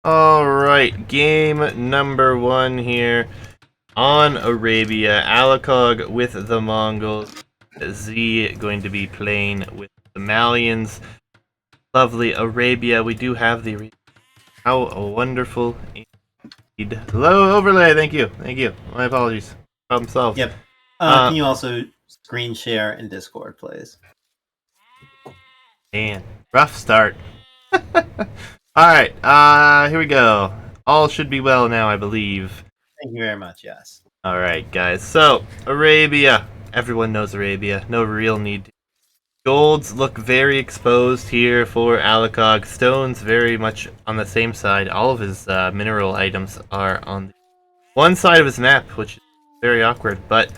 Alright, game number 1 here on Arabia. Alikog with the Mongols. Z going to be playing with the Malians. Lovely Arabia. We do have the... How wonderful indeed. Hello, overlay. Thank you. Thank you. My apologies. Problem solved. Yep. Can you also screen share in Discord, please? Man, rough start. Alright, here we go. All should be well now, I believe. Thank you very much, yes. Alright, guys. So, Arabia. Everyone knows Arabia. No real need to. Golds look very exposed here for Alikog. Stones very much on the same side. All of his mineral items are on one side of his map, which is very awkward, but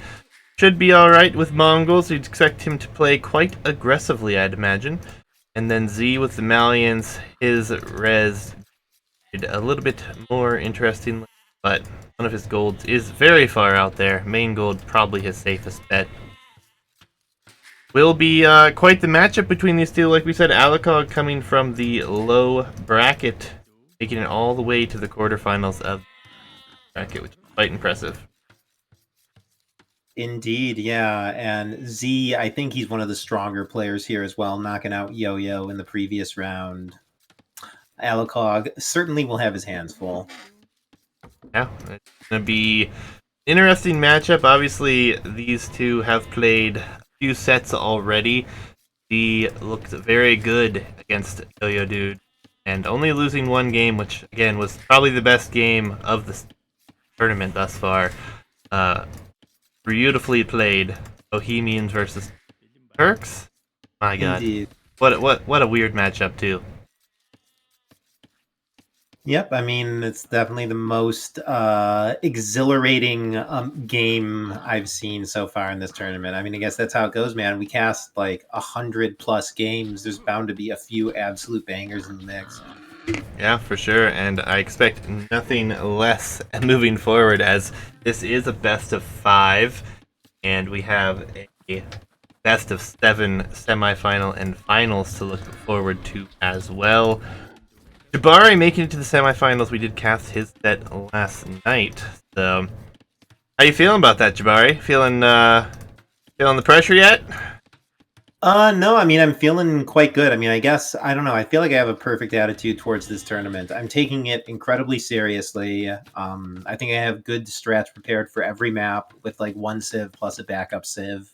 should be alright with Mongols. You'd expect him to play quite aggressively, I'd imagine. And then Z with the Malians, his res did a little bit more interesting, but one of his golds is very far out there. Main gold probably his safest bet. Will be quite the matchup between these two. Like we said, Alikog coming from the low bracket, making it all the way to the quarterfinals of the bracket, which is quite impressive. Indeed, yeah. And Z, I think he's one of the stronger players here as well, knocking out Yo-Yo in the previous round. Alikog certainly will have his hands full. Yeah, it's going to be interesting matchup. Obviously, these two have played a few sets already. Z looked very good against Yo-Yo Dude, and only losing one game, which, again, was probably the best game of the tournament thus far. Beautifully played. Bohemians versus Turks? My god. Indeed. What a weird matchup, too. Yep, I mean, it's definitely the most exhilarating game I've seen so far in this tournament. I mean, I guess that's how it goes, man. We cast like 100+ games. There's bound to be a few absolute bangers in the mix. Yeah, for sure, and I expect nothing less moving forward, as this is a best of 5, and we have a best of 7 semifinal and finals to look forward to as well. Jabari making it to the semifinals. We did cast his set last night, so how you feeling about that, Jabari? Feeling the pressure yet? No, I mean, I'm feeling quite good. I mean, I guess, I don't know. I feel like I have a perfect attitude towards this tournament. I'm taking it incredibly seriously. I think I have good strats prepared for every map with like one Civ plus a backup Civ.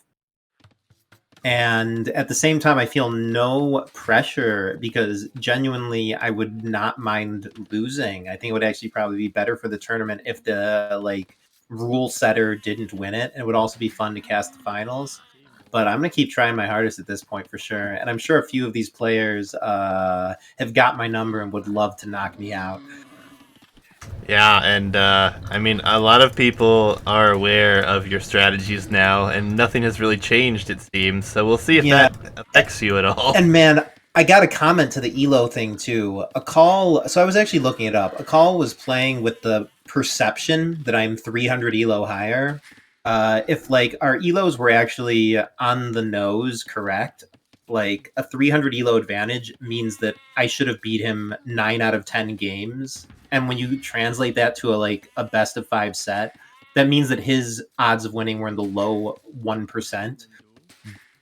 And at the same time, I feel no pressure because genuinely I would not mind losing. I think it would actually probably be better for the tournament if the like rule setter didn't win it. And it would also be fun to cast the finals. But I'm going to keep trying my hardest at this point for sure. And I'm sure a few of these players have got my number and would love to knock me out. Yeah, and I mean, a lot of people are aware of your strategies now, and nothing has really changed, it seems. So we'll see if that affects you at all. And man, I got a comment to the Elo thing too. A call, so I was actually looking it up. A call was playing with the perception that I'm 300 Elo higher. If like our Elos were actually on the nose correct, like a 300 Elo advantage means that I should have beat him 9 out of 10 games. And when you translate that to a best of 5 set, that means that his odds of winning were in the low 1%,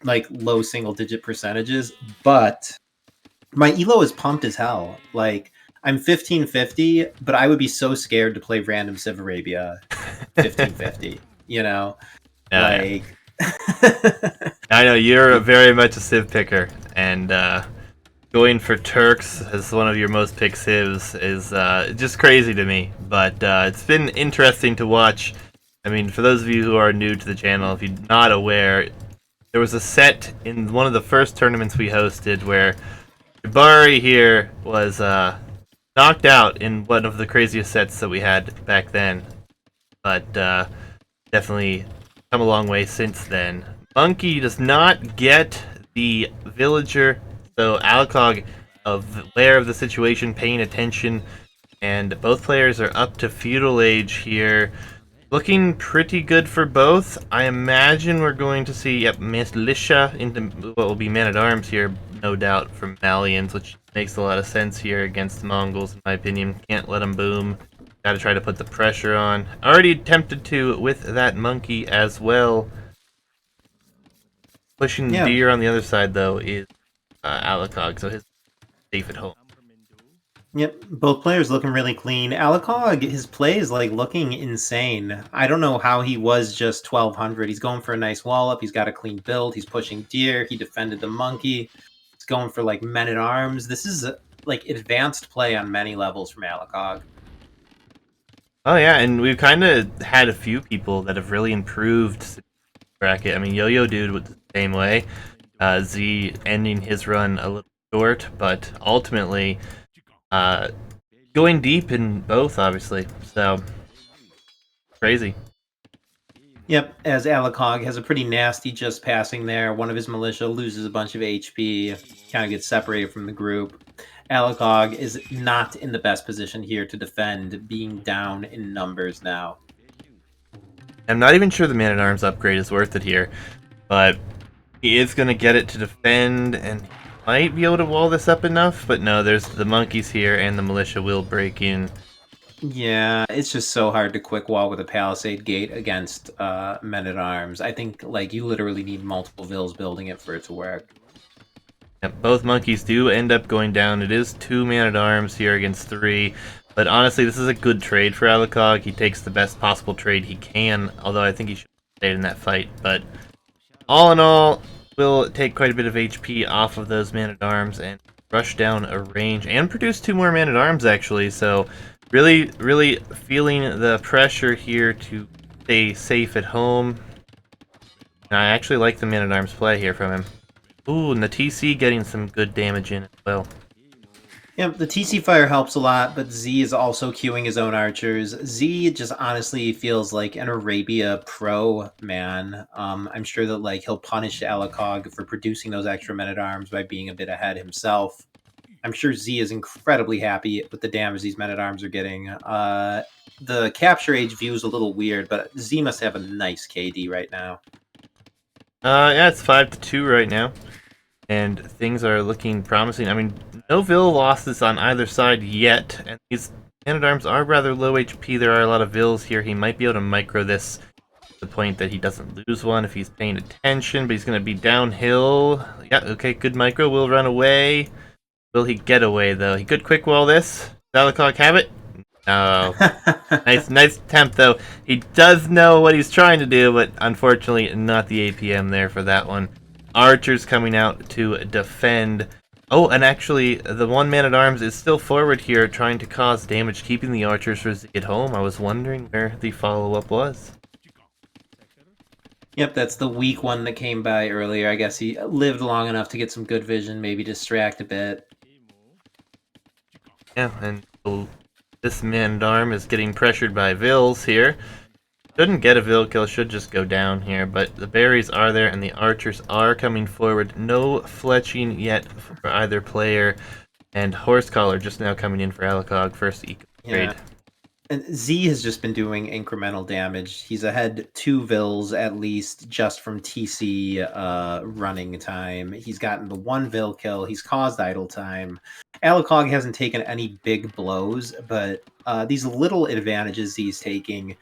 like low single digit percentages. But my Elo is pumped as hell. Like I'm 1550, but I would be so scared to play random Civ Arabia 1550. You know, like I know you're very much a Civ picker, and going for Turks as one of your most picked Civs is just crazy to me. But it's been interesting to watch. I mean, for those of you who are new to the channel, if you're not aware, there was a set in one of the first tournaments we hosted where Jabari here was knocked out in one of the craziest sets that we had back then. But definitely come a long way since then. Monkey does not get the villager, so Alikog, aware of the situation, paying attention, and both players are up to feudal age here. Looking pretty good for both. I imagine we're going to see militia into what will be man-at-arms here, no doubt, from Malians, which makes a lot of sense here against the Mongols, in my opinion. Can't let them boom. Gotta try to put the pressure on. Already tempted to with that monkey as well. Pushing the Yeah. deer on the other side, though, is Alikog, so his safe at home. Yep, both players looking really clean. Alikog, his play is like looking insane. I don't know how he was just 1200. He's going for a nice wall up. He's got a clean build. He's pushing deer. He defended the monkey. He's going for like men at arms. This is like advanced play on many levels from Alikog. Oh yeah, and we've kind of had a few people that have really improved the bracket. I mean, Yo-Yo Dude was the same way. Z ending his run a little short, but ultimately uh, going deep in both, obviously. So crazy. Yep, as Alikog has a pretty nasty just passing there. One of his militia loses a bunch of HP, kind of gets separated from the group. Alikog is not in the best position here to defend, being down in numbers now. I'm not even sure the Man-at-Arms upgrade is worth it here, but he is going to get it to defend, and he might be able to wall this up enough, but no, there's the monkeys here, and the militia will break in. Yeah, it's just so hard to quick wall with a palisade gate against men-at-arms. I think like you literally need multiple vills building it for it to work. Yep, both monkeys do end up going down. It is 2 Man-at-Arms here against 3, but honestly, this is a good trade for Alikog. He takes the best possible trade he can, although I think he should have stayed in that fight, but all in all, will take quite a bit of HP off of those Man-at-Arms and rush down a range and produce 2 more Man-at-Arms, actually, so really, really feeling the pressure here to stay safe at home. And I actually like the Man-at-Arms play here from him. Ooh, and the TC getting some good damage in as well. Yeah, the TC fire helps a lot, but Z is also queuing his own archers. Z just honestly feels like an Arabia pro man. I'm sure that like he'll punish Alikog for producing those extra men-at-arms by being a bit ahead himself. I'm sure Z is incredibly happy with the damage these men-at-arms are getting. The capture age view is a little weird, but Z must have a nice KD right now. Yeah, it's 5-2 right now, and things are looking promising. I mean, no Vill losses on either side yet, and these Man-at-Arms are rather low HP. There are a lot of Vills here. He might be able to micro this to the point that he doesn't lose one if he's paying attention, but he's going to be downhill. Yeah, okay, good micro. Will run away. Will he get away, though? He could quick wall this. Does Alikog have it? No. Nice attempt, though. He does know what he's trying to do, but unfortunately not the APM there for that one. Archers coming out to defend. Oh, and actually, the one Man-at-Arms is still forward here, trying to cause damage, keeping the archers for Z at home. I was wondering where the follow-up was. Yep, that's the weak one that came by earlier. I guess he lived long enough to get some good vision, maybe distract a bit. Yeah, and this Man-at-Arm is getting pressured by Vills here. Shouldn't get a Vill kill, should just go down here, but the berries are there and the archers are coming forward. No fletching yet for either player, and Horse Collar just now coming in for Alikog, first eco trade. Yeah. And Z has just been doing incremental damage. He's ahead 2 Vills at least just from TC running time. He's gotten the 1 Vill kill. He's caused idle time. Alikog hasn't taken any big blows, but these little advantages he's taking,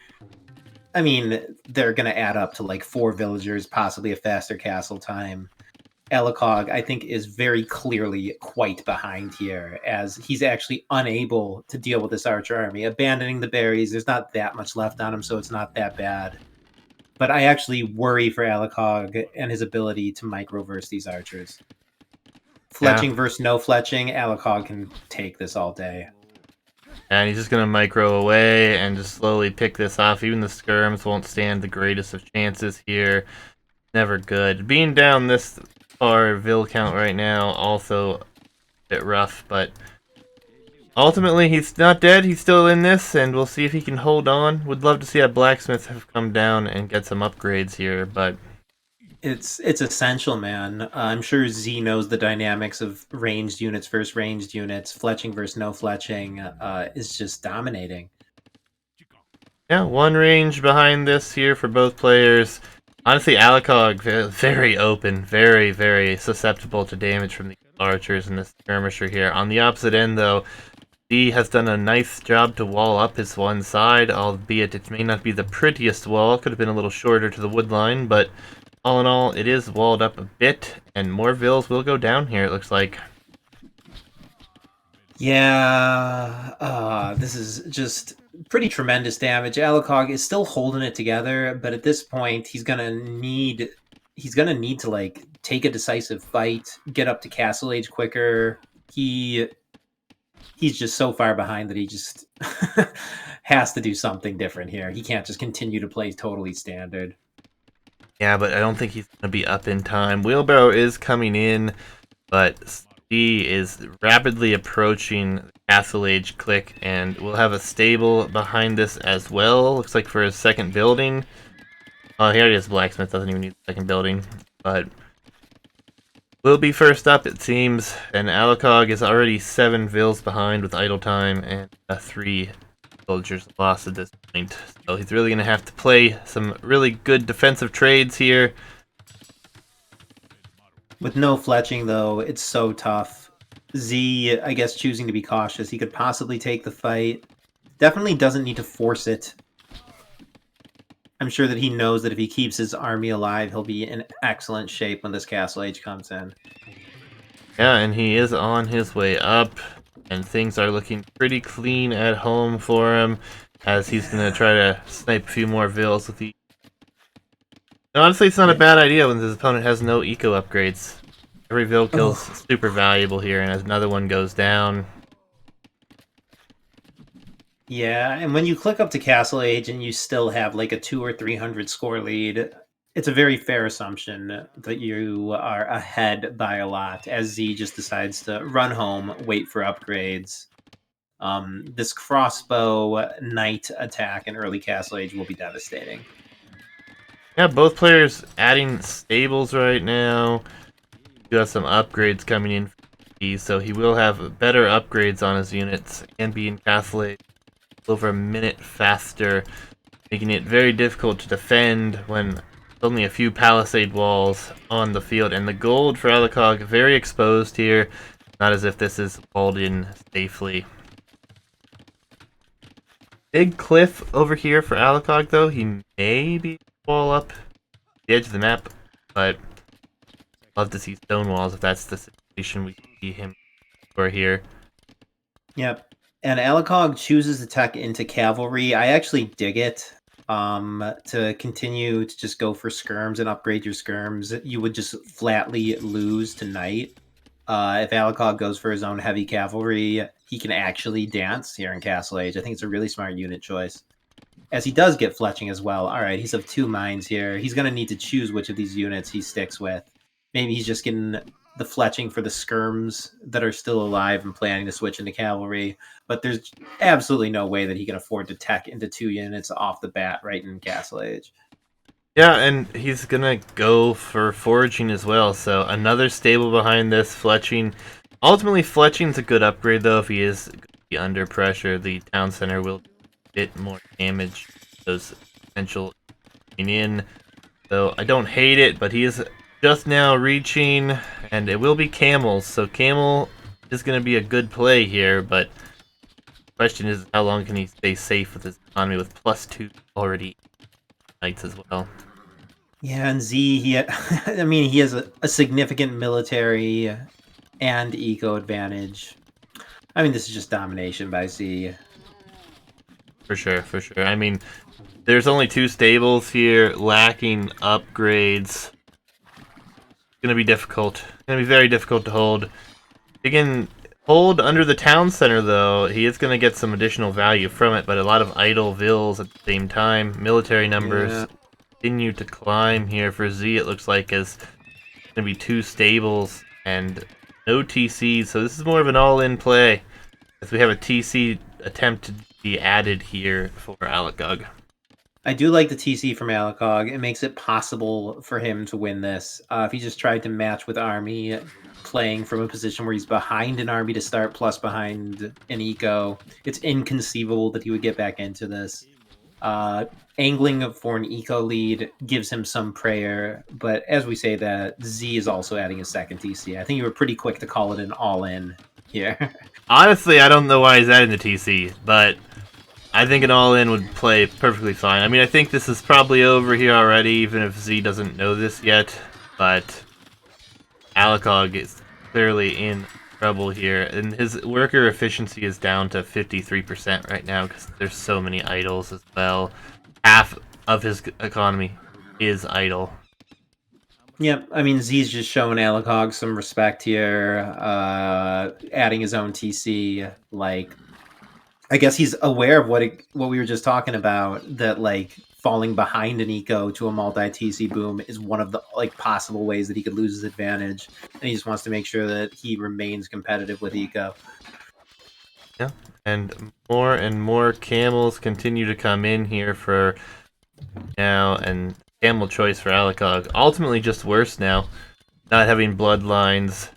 I mean, they're going to add up to like 4 villagers, possibly a faster castle time. Alikog, I think, is very clearly quite behind here, as he's actually unable to deal with this archer army. Abandoning the berries, there's not that much left on him, so it's not that bad. But I actually worry for Alikog and his ability to microverse these archers. Fletching versus no fletching, Alikog can take this all day. And he's just going to micro away and just slowly pick this off. Even the skirms won't stand the greatest of chances here. Never good. Being down this far Vill count right now, also a bit rough, but ultimately he's not dead. He's still in this, and we'll see if he can hold on. Would love to see a blacksmith have come down and get some upgrades here, but it's essential, man. I'm sure Z knows the dynamics of ranged units versus ranged units. Fletching versus no fletching is just dominating. yeah, one range behind this here for both players. Honestly, Alikog very open, very susceptible to damage from the archers in this skirmisher here. On the opposite end, though, D has done a nice job to wall up his one side, albeit it may not be the prettiest wall. Could have been a little shorter to the wood line, but all in all, it is walled up a bit, and more vills will go down here, it looks like. Yeah, this is just pretty tremendous damage. Alikog is still holding it together, but at this point, he's gonna need to like take a decisive fight, get up to Castle Age quicker. He's just so far behind that he just has to do something different here. He can't just continue to play totally standard. Yeah, but I don't think he's gonna be up in time. Wheelbarrow is coming in, but he is rapidly approaching the Castle Age click, and we'll have a stable behind this as well. Looks like for his second building. Oh, he already has blacksmith, doesn't even need the second building. But will be first up, it seems. And Alikog is already 7 vills behind with idle time and 3 soldiers lost at this point. So he's really going to have to play some really good defensive trades here. With no fletching, though, it's so tough. Z, I guess, choosing to be cautious. He could possibly take the fight. Definitely doesn't need to force it. I'm sure that he knows that if he keeps his army alive, he'll be in excellent shape when this Castle Age comes in. Yeah, and he is on his way up, and things are looking pretty clean at home for him, as he's going to try to snipe a few more vills with the... Honestly, it's not a bad idea when his opponent has no eco upgrades. Every vill kill's super valuable here, and as another one goes down... Yeah, and when you click up to Castle Age and you still have like a 200 or 300 score lead, it's a very fair assumption that you are ahead by a lot, as Z just decides to run home, wait for upgrades. This crossbow knight attack in early Castle Age will be devastating. Yeah, both players adding stables right now. He has some upgrades coming in, so he will have better upgrades on his units and be in Castle Age over a minute faster, making it very difficult to defend when only a few palisade walls on the field. And the gold for Alikog very exposed here, not as if this is walled in safely. Big cliff over here for Alikog, though. He may be wall up the edge of the map, but love to see stone walls if that's the situation we see him for here. Yep. And Alikog chooses to tech into cavalry. I actually dig it. To continue to just go for skirms and upgrade your skirms, you would just flatly lose tonight. If Alikog goes for his own heavy cavalry, he can actually dance here in Castle Age. I think it's a really smart unit choice. As he does get fletching as well. All right, he's of 2 minds here. He's going to need to choose which of these units he sticks with. Maybe he's just getting the fletching for the skirms that are still alive and planning to switch into cavalry. But there's absolutely no way that he can afford to tech into 2 units off the bat right in Castle Age. Yeah, and he's gonna go for foraging as well, so another stable behind this, fletching. Ultimately, fletching's a good upgrade, though. If he is under pressure, the town center will do a bit more damage. Those potential coming in. So I don't hate it, but he is just now reaching, and it will be camels. So camel is going to be a good play here, but the question is how long can he stay safe with his economy with +2 already knights as well. Yeah, and Z, I mean, he has a significant military and eco advantage. I mean, this is just domination by Z. For sure, for sure. I mean, there's only 2 stables here, lacking upgrades. It's gonna be difficult. It's gonna be very difficult to hold. He can hold under the town center, though. He is gonna get some additional value from it, but a lot of idle vills at the same time. Military numbers continue to climb here for Z. It looks like as gonna be 2 stables and no TCs, so this is more of an all-in play. As we have a TC attempt to be added here for Alikog. I do like the TC from Alikog. It makes it possible for him to win this. If he just tried to match with Army, playing from a position where he's behind an Army to start, plus behind an Eco, it's inconceivable that he would get back into this. Uh, Angling for an eco lead gives him some prayer, but as we say that, Z is also adding a second TC. I think you were pretty quick to call it an all-in here. Honestly, I don't know why he's adding the TC, but I think an all-in would play perfectly fine. I mean, I think this is probably over here already, even if Z doesn't know this yet, but Alikog is clearly in trouble here, and his worker efficiency is down to 53% right now because there's so many idols as well. Half of his economy is idle. Yep, I mean Z's just showing Alikog some respect here, adding his own TC. Like, I guess he's aware of what we were just talking about, that like falling behind an eco to a multi TC boom is one of the like possible ways that he could lose his advantage, and he just wants to make sure that he remains competitive with eco. Yeah, and more camels continue to come in here for now, and camel choice for Alikog. Ultimately, just worse now. Not having bloodlines,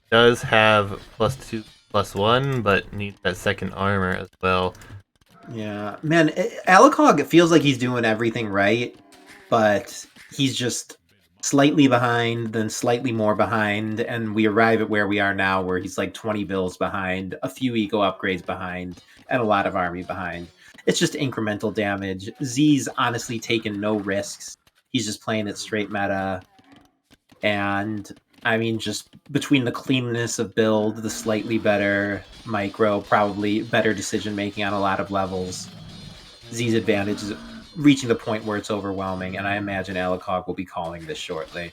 does have +2, +1, but needs that second armor as well. Yeah, man, Alikog feels like he's doing everything right, but he's just slightly behind, then slightly more behind, and we arrive at where we are now, where he's like 20 bills behind, a few eco upgrades behind, and a lot of army behind. It's just incremental damage. Z's honestly taken no risks. He's just playing it straight meta, and I mean, just between the cleanness of build, the slightly better micro, probably better decision making on a lot of levels, Z's advantage is reaching the point where it's overwhelming, and I imagine Alikog will be calling this shortly.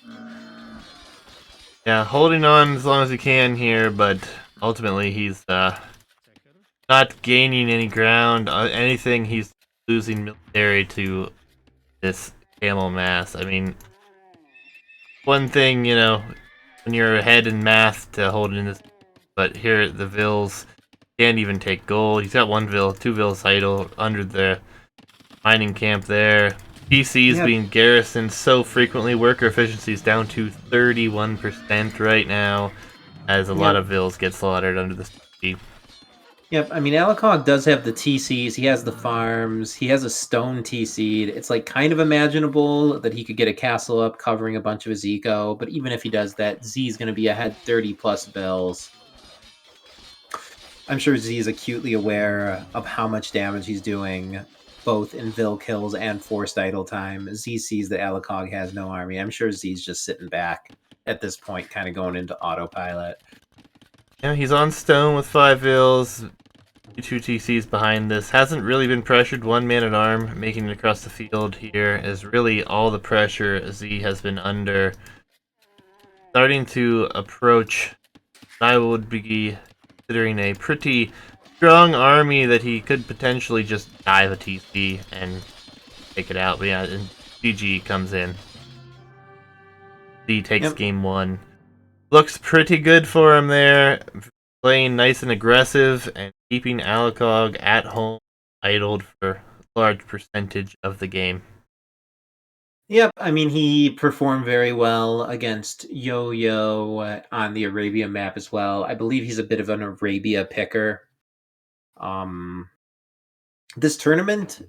Yeah, holding on as long as he can here, but ultimately he's not gaining any ground. Anything, he's losing military to this camel mass. I mean, one thing, when you're ahead in math to hold in this, but here the Vills can't even take gold. He's got one Vill, two Vills idle under the mining camp there. PC's Yeah, being garrisoned so frequently. Worker efficiency is down to 31% right now, as a lot yep, of Vills get slaughtered under this TC. yep. I mean, Alikog does have the TCs. He has the farms. He has a stone TC'd. It's like kind of imaginable that he could get a castle up covering a bunch of his eco. But even if he does that, Z's going to be ahead 30 plus bills. I'm sure Z is acutely aware of how much damage he's doing, both in Vil kills and forced idle time. Z sees that Alikog has no army. I'm sure Z's just sitting back at this point, kind of going into autopilot. Yeah, he's on stone with 5 Vills. Two TCs behind this. Hasn't really been pressured. One man at arm making it across the field here is really all the pressure Z has been under. Starting to approach, I would be considering a pretty strong army that he could potentially just dive a TC and take it out. But yeah, and GG comes in. Z takes Yep. game 1. Looks pretty good for him there. Playing nice and aggressive and keeping Alikog at home idled for a large percentage of the game. Yep. I mean, he performed very well against Yo-Yo on the Arabia map as well. I believe he's a bit of an Arabia picker. Um, this tournament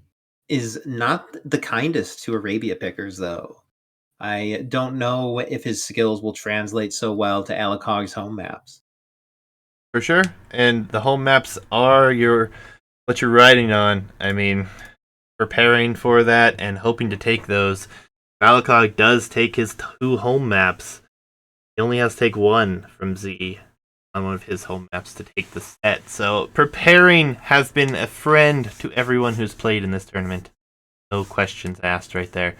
is not the kindest to Arabia pickers, though. I don't know if his skills will translate so well to Alikog's home maps. For sure. And the home maps are what you're riding on. I mean, preparing for that and hoping to take those. Alikog does take his 2 home maps. He only has to take 1 from Z on one of his home maps to take the set. So preparing has been a friend to everyone who's played in this tournament. No questions asked right there.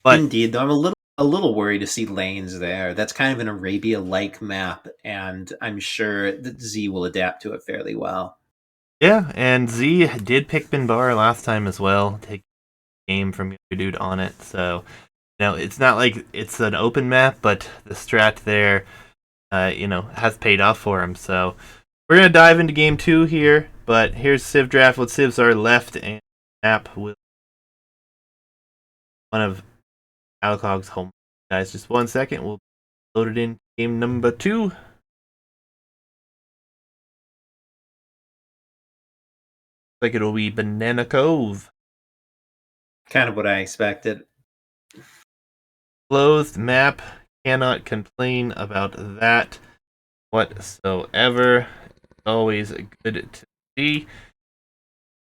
But Indeed, though, I'm a little worried to see lanes there. That's kind of an Arabia-like map, and I'm sure that Z will adapt to it fairly well. yeah, and Z did pick Binbar last time as well. Take game from your dude on it. So it's not like it's an open map, but the strat there, has paid off for him. So we're gonna dive into game 2 here. But here's Civ Draft. What civs are left, and map will one of Alikog's home. Guys, just 1 second. We'll load it in game number 2. Like it'll be Banana Cove. Kind of what I expected. Closed map. Cannot complain about that whatsoever. Always good to see.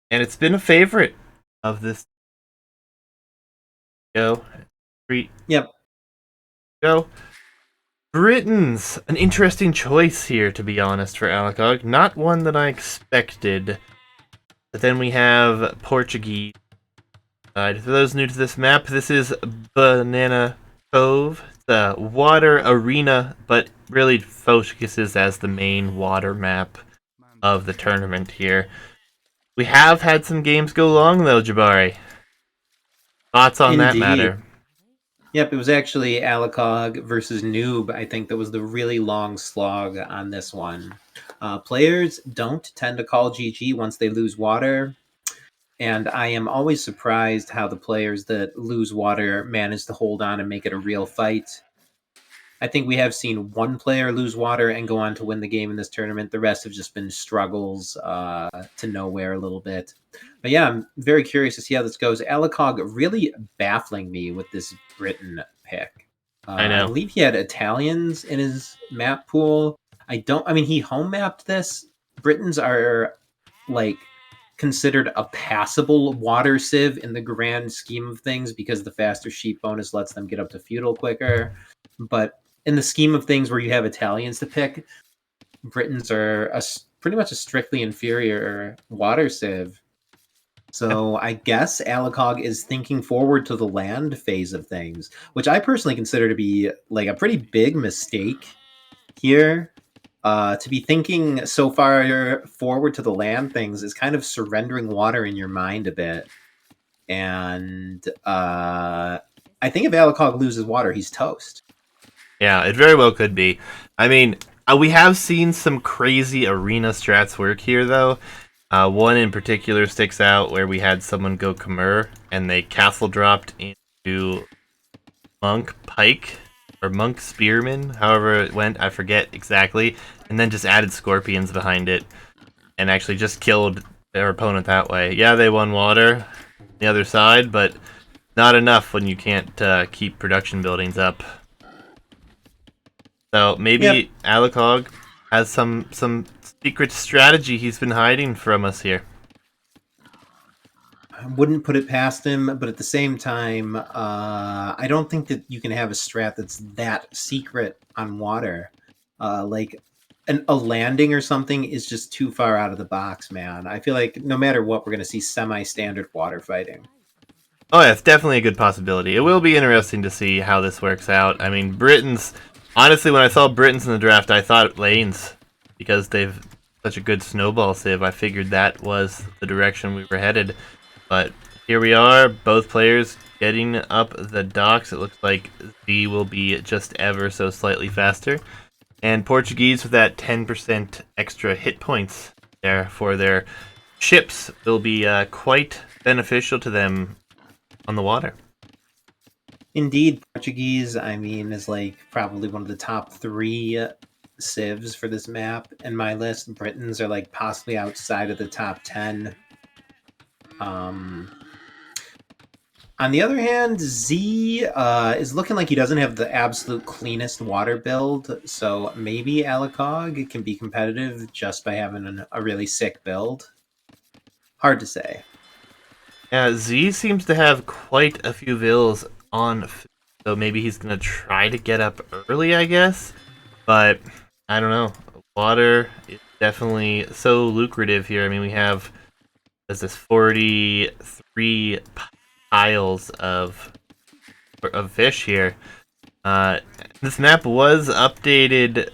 And it's been a favorite of this go. Yep. Go. Britain's an interesting choice here, to be honest, for Alikog. Not one that I expected. But then we have Portuguese. For those new to this map, this is Banana Cove. It's a water arena, but really focuses as the main water map of the tournament here. We have had some games go long, though, Jabari. Thoughts on that Indeed. matter? Yep, it was actually Alikog versus Noob. I think that was the really long slog on this one. Players don't tend to call GG once they lose water, and I am always surprised how the players that lose water manage to hold on and make it a real fight. I think we have seen one player lose water and go on to win the game in this tournament. The rest have just been struggles to nowhere a little bit. But yeah, I'm very curious to see how this goes. Alikog really baffling me with this Britain pick. I I know. believe he had Italians in his map pool. I mean, he home mapped this. Britons are like considered a passable water sieve in the grand scheme of things because the faster sheep bonus lets them get up to feudal quicker. But in the scheme of things where you have Italians to pick, Britons are pretty much a strictly inferior water sieve. So I guess Alikog is thinking forward to the land phase of things, which I personally consider to be like a pretty big mistake here. To be thinking so far forward to the land things is kind of surrendering water in your mind a bit. And I think if Alikog loses water, he's toast. Yeah, it very well could be. I mean, we have seen some crazy arena strats work here, though. One in particular sticks out where we had someone go Khmer and they castle dropped into Monk Pike or Monk Spearman, however it went, I forget exactly, and then just added Scorpions behind it and actually just killed their opponent that way. Yeah, they won water on the other side, but not enough when you can't keep production buildings up. So Yep. maybe Alikog has some secret strategy he's been hiding from us here. I wouldn't put it past him, but at the same time, I don't think that you can have a strat that's that secret on water. Like a landing or something is just too far out of the box, man. I feel like no matter what, we're going to see semi-standard water fighting. Oh yeah, it's definitely a good possibility. It will be interesting to see how this works out. I mean, Britons. Honestly, when I saw Britons in the draft, I thought lanes because they've such a good snowball sieve. I figured that was the direction we were headed. But here we are, both players getting up the docks. It looks like Z will be just ever so slightly faster. And Portuguese with that 10% extra hit points there for their ships will be quite beneficial to them on the water. Indeed, Portuguese, I mean, is like probably one of the top three civs for this map in my list. Britons are like possibly outside of the top 10. On the other hand, Z is looking like he doesn't have the absolute cleanest water build, so maybe Alikog can be competitive just by having a really sick build. Hard to say. Yeah, Z seems to have quite a few vills on, so maybe he's gonna try to get up early, I guess. But I don't know. Water is definitely so lucrative here. I mean, we have this 43 piles of fish here. This map was updated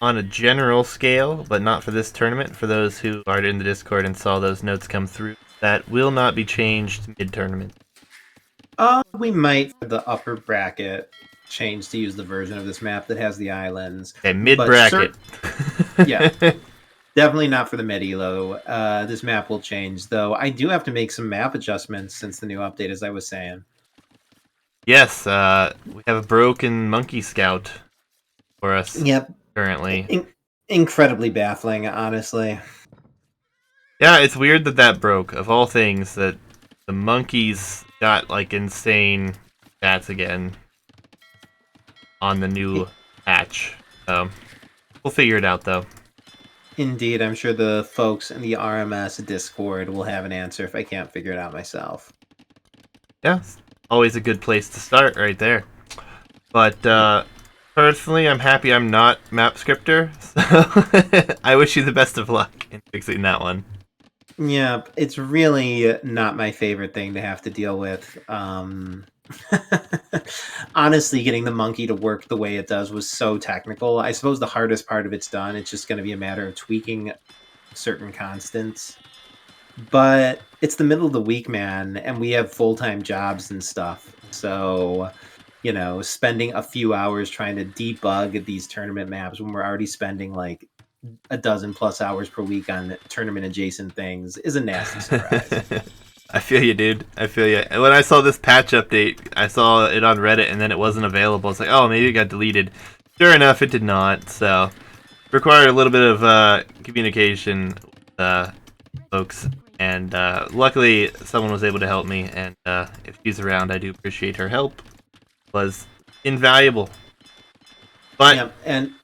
on a general scale, but not for this tournament. For those who are in the Discord and saw those notes come through, that will not be changed mid-tournament. We might, for the upper bracket, change to use the version of this map that has the islands. Okay, mid-bracket. Yeah. Definitely not for the Mid Elo. This map will change, though. I do have to make some map adjustments since the new update, as I was saying. Yes, we have a broken monkey scout for us Yep. currently. Incredibly baffling, honestly. Yeah, it's weird that broke. Of all things, that the monkeys got like insane stats again on the new patch. So we'll figure it out though. Indeed, I'm sure the folks in the RMS Discord will have an answer if I can't figure it out myself. Yeah, always a good place to start right there. But personally, I'm happy I'm not map scripter, so I wish you the best of luck in fixing that one. Yeah, it's really not my favorite thing to have to deal with. Honestly, getting the monkey to work the way it does was so technical. I suppose the hardest part of it's done. It's just going to be a matter of tweaking certain constants. But it's the middle of the week, man, and we have full-time jobs and stuff. So, spending a few hours trying to debug these tournament maps when we're already spending like a dozen plus hours per week on tournament adjacent things is a nasty surprise. I feel you, dude. I feel you. And when I saw this patch update, I saw it on Reddit, and then it wasn't available. It's like, oh, maybe it got deleted. Sure enough, it did not. So, required a little bit of communication with folks, and luckily, someone was able to help me. And if she's around, I do appreciate her help. It was invaluable. But Yeah, and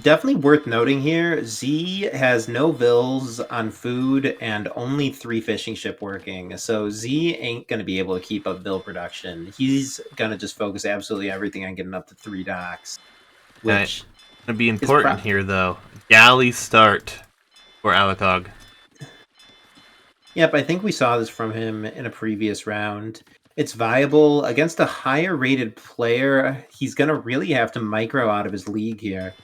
definitely worth noting here, Z has no bills on food and only 3 fishing ship working. So Z ain't going to be able to keep up bill production. He's going to just focus absolutely everything on getting up to 3 docks, which gonna be important here, though. Galley start for Alikog. Yep, I think we saw this from him in a previous round. It's viable against a higher rated player. He's going to really have to micro out of his league here.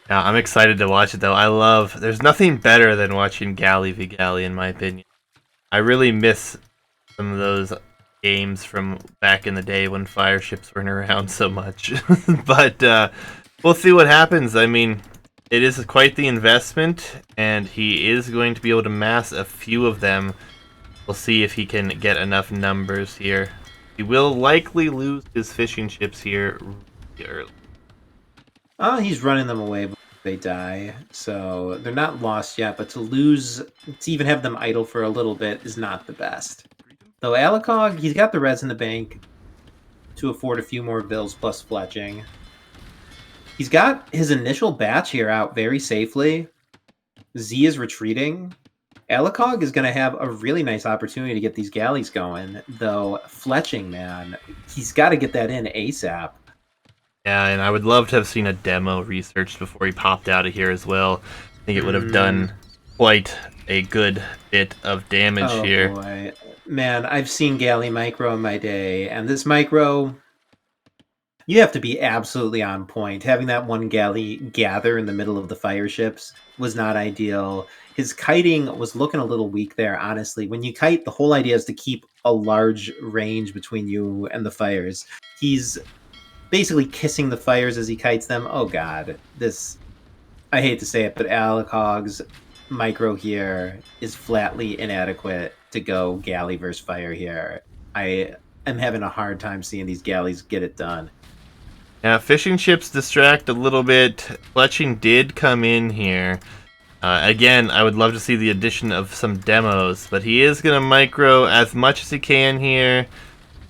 Yeah, I'm excited to watch it though. There's nothing better than watching Galley v Galley, in my opinion. I really miss some of those games from back in the day when fire ships weren't around so much. But we'll see what happens. I mean, it is quite the investment, and he is going to be able to mass a few of them. We'll see if he can get enough numbers here. He will likely lose his fishing ships here really early. He's running them away before they die, so they're not lost yet, but to even have them idle for a little bit is not the best. Though Alikog, he's got the res in the bank to afford a few more bills plus fletching. He's got his initial batch here out very safely. Z is retreating. Alikog is going to have a really nice opportunity to get these galleys going, though fletching, man, he's got to get that in ASAP. Yeah, and I would love to have seen a demo researched before he popped out of here as well. I think it would have done quite a good bit of damage here. Boy. Man, I've seen galley micro in my day, and this micro, you have to be absolutely on point. Having that one galley gather in the middle of the fire ships was not ideal. His kiting was looking a little weak there, honestly. When you kite, the whole idea is to keep a large range between you and the fires. He's basically kissing the fires as he kites them. Oh god, I hate to say it, but Alikog's micro here is flatly inadequate to go galley versus fire here. I am having a hard time seeing these galleys get it done. Yeah, fishing ships distract a little bit. Fletching did come in here. Again, I would love to see the addition of some demos, but he is going to micro as much as he can here.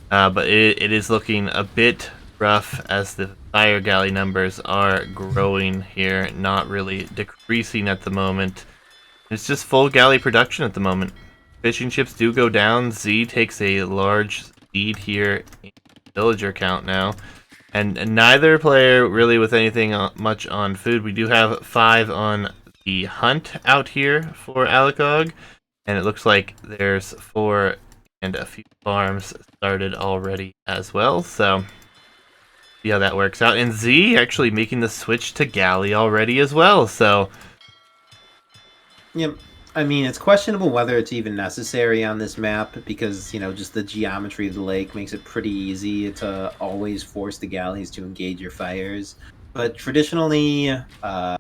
But it is looking a bit rough as the fire galley numbers are growing here, not really decreasing at the moment. It's just full galley production at the moment. Fishing ships do go down. Z takes a large lead here in villager count now. And neither player really with anything much on food. We do have 5 on the hunt out here for Alikog. And it looks like there's 4 and a few farms started already as well. So, see how that works out. And Z actually making the switch to galley already as well. So, Yep. I mean, it's questionable whether it's even necessary on this map because, just the geometry of the lake makes it pretty easy to always force the galleys to engage your fires. But traditionally, a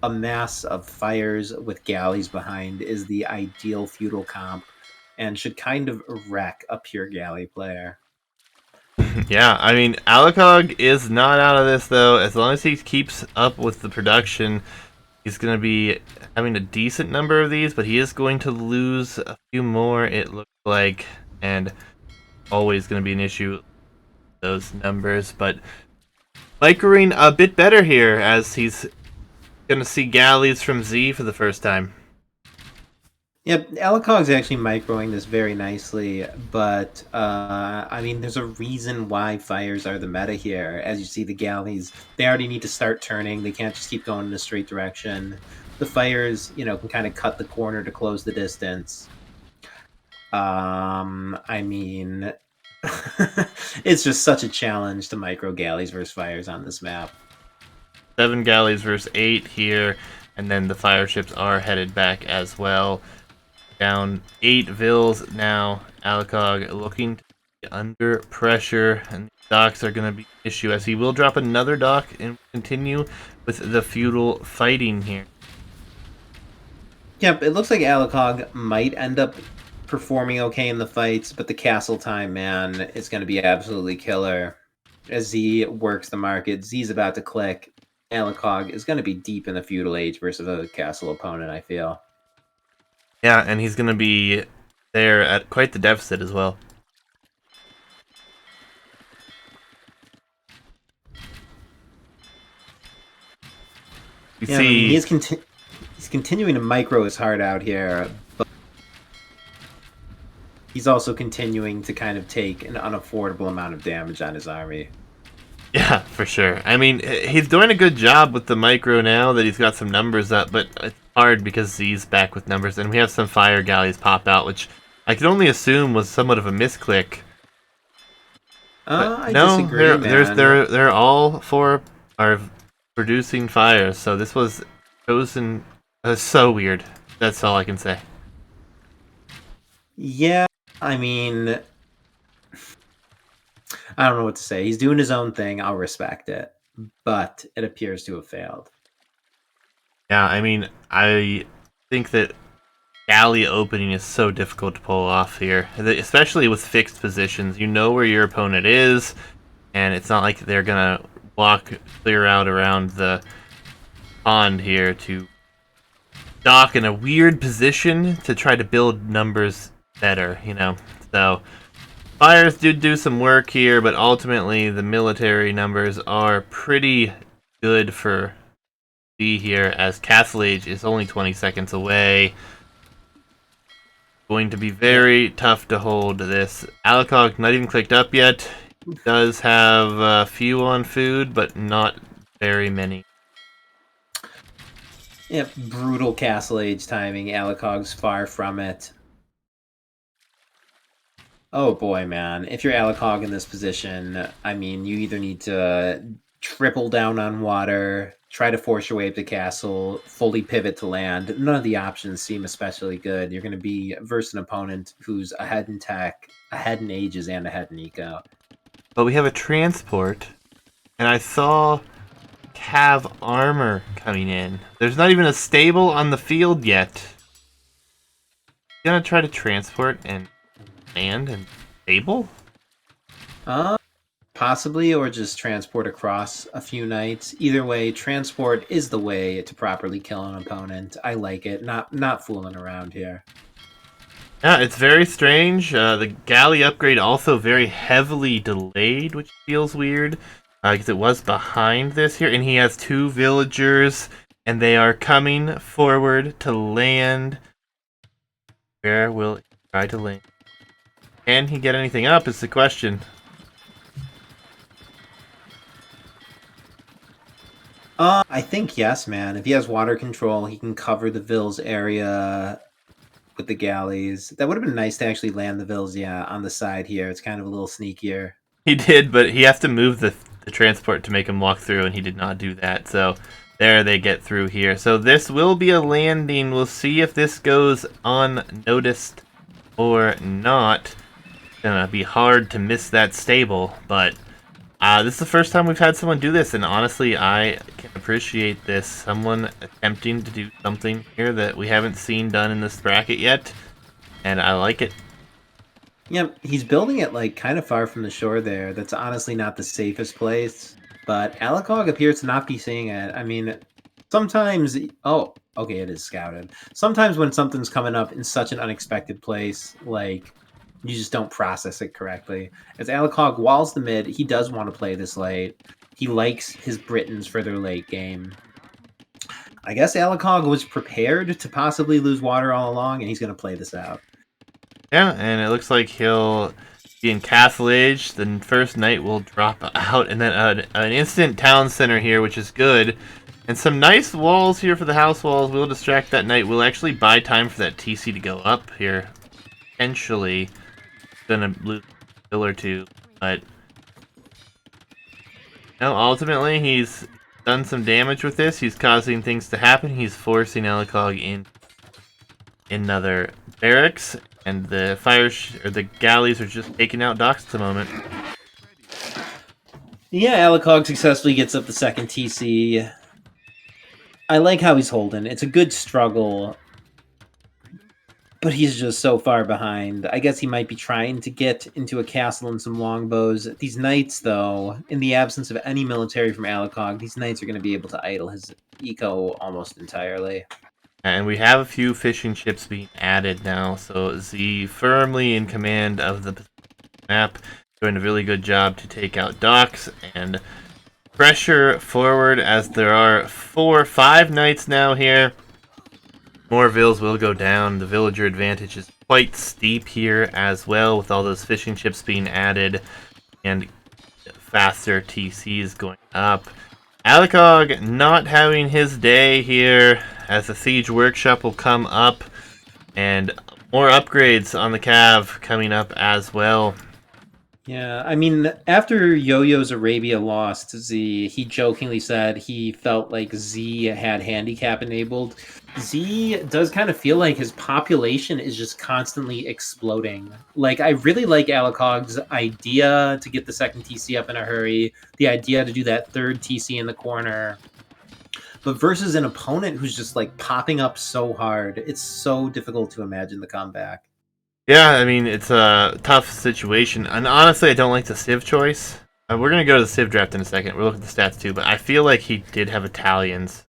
mass of fires with galleys behind is the ideal feudal comp and should kind of wreck a pure galley player. yeah, I mean, Alikog is not out of this, though. As long as he keeps up with the production, he's going to be having a decent number of these, but he is going to lose a few more, it looks like. and always going to be an issue, those numbers. But microing a bit better here, as he's going to see galleys from Z for the first time. Yep, Alikog's actually microing this very nicely, but I mean, there's a reason why fires are the meta here. As you see, the galleys, they already need to start turning. They can't just keep going in a straight direction. The fires, you know, can kind of cut the corner to close the distance. I mean, it's just such a challenge to micro galleys versus fires on this map. 7 galleys versus 8 here, and then the fire ships are headed back as well. Down 8 Vils now. Alikog looking to be under pressure, and the docks are going to be an issue, as he will drop another dock and continue with the feudal fighting here. Yep, it looks like Alikog might end up performing okay in the fights, but the castle time, man, is going to be absolutely killer. As Z works the market, Z's about to click. Alikog is going to be deep in the feudal age versus a castle opponent, I feel. Yeah, and he's going to be there at quite the deficit as well. You Yeah, see, I mean, he's continuing to micro his heart out here, but he's also continuing to kind of take an unaffordable amount of damage on his army. yeah, for sure. I mean, he's doing a good job with the micro now that he's got some numbers up, but it's hard because Z's back with numbers, and we have some fire galleys pop out, which I could only assume was somewhat of a misclick. But I no, disagree, man. they're all four are producing fire, so this was chosen. So weird. That's all I can say. Yeah, I mean, I don't know what to say. He's doing his own thing. I'll respect it, but it appears to have failed. Yeah, I mean, I think that alley opening is so difficult to pull off here, especially with fixed positions. You know where your opponent is, and it's not like they're gonna walk clear out around the pond here to dock in a weird position to try to build numbers better, you know. So fires did do some work here, but ultimately the military numbers are pretty good for B here, as Castle Age is only 20 seconds away. Going to be very tough to hold this. Alikog not even clicked up yet. He does have a few on food, but not very many. Yeah, brutal Castle Age timing. Alikog's far from it. Oh boy, man. If you're Alikog in this position, I mean, you either need to triple down on water, try to force your way up the castle, fully pivot to land. None of the options seem especially good. You're going to be versus an opponent who's ahead in tech, ahead in ages, and ahead in eco. But we have a transport, and I saw Cav armor coming in. There's not even a stable on the field yet. You gonna try to transport and land and stable? Possibly, or just transport across a few nights. Either way, transport is the way to properly kill an opponent. I like it. Not fooling around here. Yeah, it's very strange. The galley upgrade also very heavily delayed, which feels weird. Because it was behind this here, and he has 2 villagers, and they are coming forward to land. Where will he try to land? Can he get anything up is the question. I think yes, man. If he has water control, he can cover the Vils area with the galleys. That would have been nice to actually land the Vils, yeah, on the side here. It's kind of a little sneakier. He did, but he has to move the transport to make him walk through, and he did not do that. So there they get through here. So this will be a landing. We'll see if this goes unnoticed or not. It's gonna be hard to miss that stable, but this is the first time we've had someone do this, and honestly, I can appreciate this. Someone attempting to do something here that we haven't seen done in this bracket yet, and I like it. Yeah, he's building it like kind of far from the shore there. That's honestly not the safest place. But Alikog appears to not be seeing it. I mean, sometimes oh, okay, it is scouted. Sometimes when something's coming up in such an unexpected place, like You just don't process it correctly. As Alikog walls the mid, he does want to play this late. He likes his Britons for their late game. I guess Alikog was prepared to possibly lose water all along, and he's going to play this out. Yeah, and it looks like he'll be in Castle Age. The first knight will drop out, and then an instant town center here, which is good. And some nice walls here for the house walls will distract that knight. We'll actually buy time for that TC to go up here. Potentially gonna lose a kill or two, but no, ultimately he's done some damage with this. He's causing things to happen. He's forcing Alikog in another barracks, and the or the galleys are just taking out docks at the moment. Yeah, Alikog successfully gets up the second TC. I like how he's holding. It's a good struggle, but he's just so far behind. I guess he might be trying to get into a castle and some longbows. These knights, though, in the absence of any military from Alikog, these knights are going to be able to idle his eco almost entirely. And we have a few fishing ships being added now, so Z firmly in command of the map, doing a really good job to take out docks and pressure forward, as there are 5 knights now here. More vills will go down. The villager advantage is quite steep here as well, with all those fishing ships being added and faster TCs going up. Alikog not having his day here, as the siege workshop will come up, and more upgrades on the cav coming up as well. Yeah, I mean, after Yo-Yo's Arabia lost to Z, he jokingly said he felt like Z had handicap enabled. Z does kind of feel like his population is just constantly exploding. Like, I really like Alikog's idea to get the second TC up in a hurry, the idea to do that third TC in the corner. But versus an opponent who's just like popping up so hard, it's so difficult to imagine the comeback. Yeah, I mean, it's a tough situation. And honestly, I don't like the Civ choice. We're going to go to the Civ draft in a second. We'll look at the stats too, but I feel like he did have Italians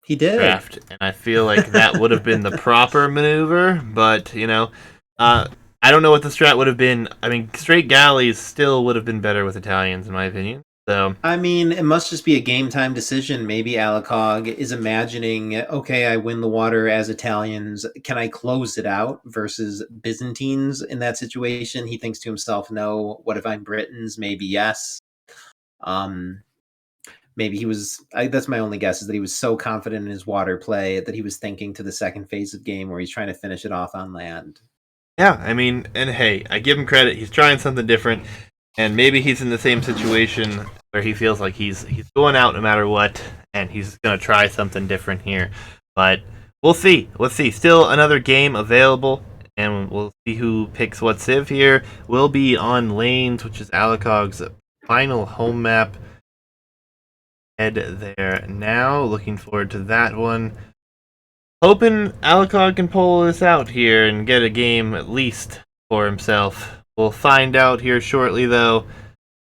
He did. draft, and I feel like that would have been the proper maneuver, but, you know, I don't know what the strat would have been. I mean, straight galleys still would have been better with Italians, in my opinion. So, I mean, it must just be a game time decision. Maybe Alikog is imagining, okay, I win the water as Italians. Can I close it out versus Byzantines in that situation? He thinks to himself, no. What if I'm Britons? Maybe yes. Maybe he was. That's my only guess, is that he was so confident in his water play that he was thinking to the second phase of game where he's trying to finish it off on land. yeah, I mean, and hey, I give him credit. He's trying something different. And maybe he's in the same situation where he feels like he's going out no matter what, and he's going to try something different here. But we'll see. Let's see. Still another game available, and we'll see who picks what Civ here. We'll be on Lanes, which is Alikog's final home map. Head there now. Looking forward to that one. Hoping Alikog can pull this out here and get a game at least for himself. We'll find out here shortly, though.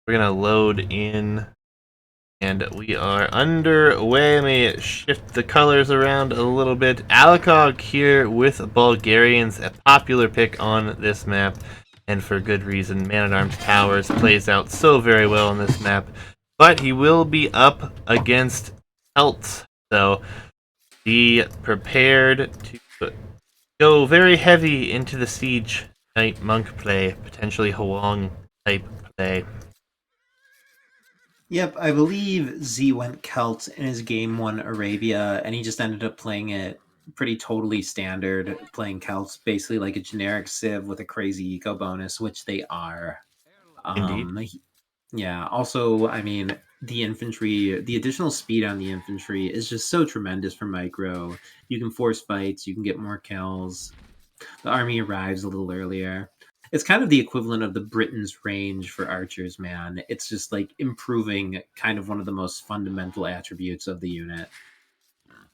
We're going to load in, and we are underway. Let me shift the colors around a little bit. Alikog here with Bulgarians, a popular pick on this map, and for good reason. Man-at-Arms Towers plays out so very well on this map, but he will be up against Celts, so be prepared to go very heavy into the siege Knight Monk play, potentially Huang type play. Yep, I believe Z went Celt in his game one Arabia, and he just ended up playing it pretty totally standard, playing Celts basically like a generic Civ with a crazy eco bonus, which they are. Indeed. Yeah, also, I mean, the infantry, the additional speed on the infantry is just so tremendous for micro. You can force fights, you can get more kills. The army arrives a little earlier. It's kind of the equivalent of the Britain's range for archers, man. It's just like improving kind of one of the most fundamental attributes of the unit.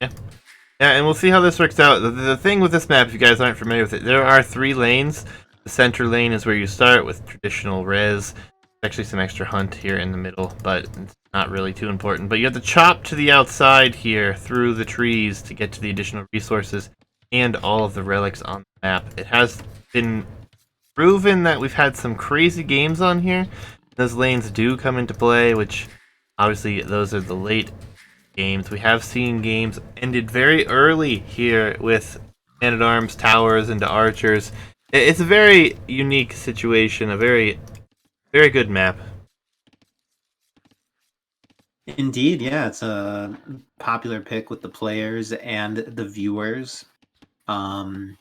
Yeah. Yeah, and we'll see how this works out. The thing with this map, if you guys aren't familiar with it, there are 3 lanes. The center lane is where you start with traditional res. Actually some extra hunt here in the middle, but it's not really too important. But you have to chop to the outside here through the trees to get to the additional resources and all of the relics on the map. It has been proven that we've had some crazy games on here. Those lanes do come into play, which obviously those are the late games. We have seen games ended very early here with man-at-arms towers into archers. It's a very unique situation, a very, very good map. Indeed, yeah, it's a popular pick with the players and the viewers. Um,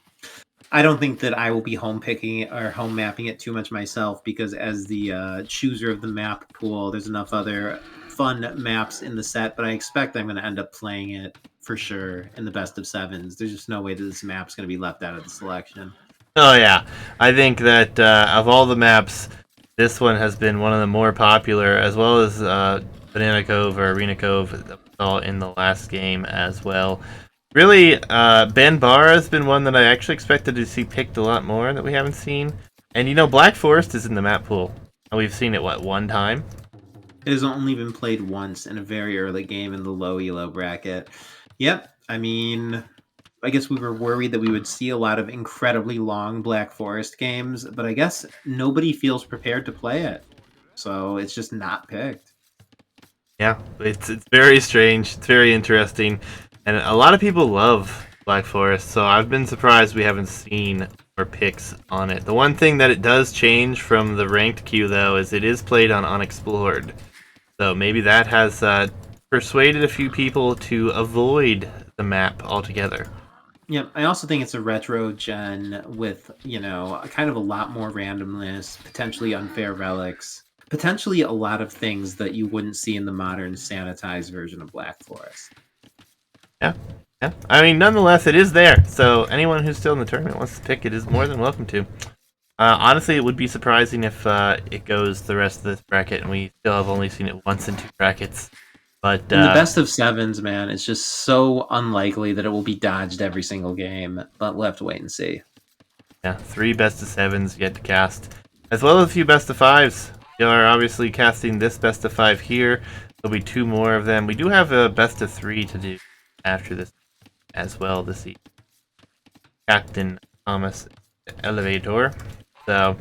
I don't think that I will be home picking or home mapping it too much myself because as the chooser of the map pool, there's enough other fun maps in the set, but I expect I'm going to end up playing it for sure in the best of sevens. There's just no way that this map's going to be left out of the selection. Oh yeah, I think that of all the maps, this one has been one of the more popular, as well as Banana Cove or Arena Cove that we saw in the last game as well. Really, Ben Barr has been one that I actually expected to see picked a lot more that we haven't seen. And you know, Black Forest is in the map pool. And we've seen it, what, one time? It has only been played once in a very early game in the low elo bracket. Yep, I mean, I guess we were worried that we would see a lot of incredibly long Black Forest games, but I guess nobody feels prepared to play it. So it's just not picked. Yeah, it's very strange. It's very interesting, and a lot of people love Black Forest. So I've been surprised we haven't seen more picks on it. The one thing that it does change from the ranked queue, though, is it is played on unexplored. So maybe that has persuaded a few people to avoid the map altogether. Yeah, I also think it's a retro gen with, kind of a lot more randomness, potentially unfair relics, potentially a lot of things that you wouldn't see in the modern sanitized version of Black Forest. Yeah, yeah. I mean, nonetheless, it is there. So anyone who's still in the tournament wants to pick it is more than welcome to. Honestly, it would be surprising if it goes the rest of this bracket, and we still have only seen it once in two brackets. But In the best of sevens, man, it's just so unlikely that it will be dodged every single game, but we'll have to wait and see. yeah, three best of sevens yet to cast, as well as a few best of fives. We are obviously casting this best of five here. There'll be two more of them. We do have a best of three to do after this as well this evening. Captain Thomas Elevator. So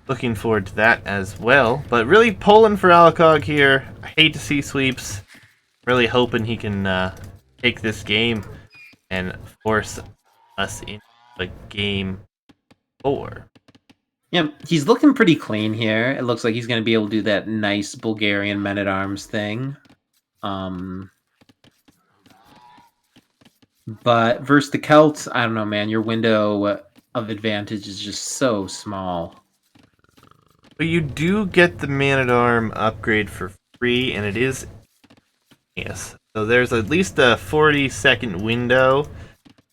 looking forward to that as well. But really pulling for Alikog here. I hate to see sweeps. Really hoping he can take this game and force us into a game 4. Yeah, he's looking pretty clean here. It looks like he's going to be able to do that nice Bulgarian men-at-arms thing. But versus the Celts, I don't know, man. Your window of advantage is just so small. But you do get the man-at-arm upgrade for free, and it is yes. So there's at least a 40-second window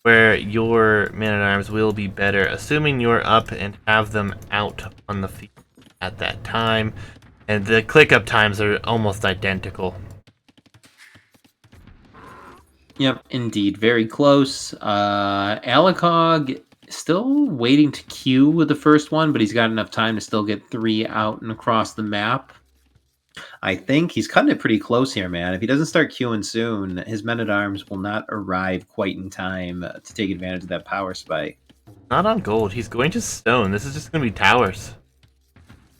where your man-at-arms will be better, assuming you're up and have them out on the field at that time. And the click-up times are almost identical. Yep, indeed. Very close. Alikog still waiting to queue with the first one, but he's got enough time to still get 3 out and across the map. I think he's cutting it pretty close here, man. If he doesn't start queuing soon, his men-at-arms will not arrive quite in time to take advantage of that power spike. Not on gold. He's going to stone. This is just going to be towers.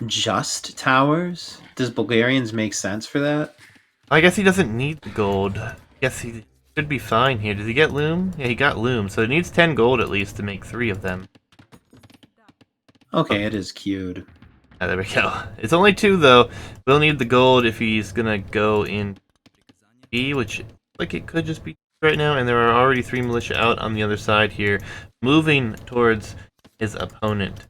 Just towers? Does Bulgarians make sense for that? I guess he doesn't need the gold. I guess he should be fine here. Did he get loom? Yeah, he got loom. So it needs 10 gold at least to make 3 of them. Okay, it is queued. Ah, there we go. It's only 2 though. We'll need the gold if he's gonna go in B, which like it could just be right now. And there are already 3 militia out on the other side here, moving towards his opponent.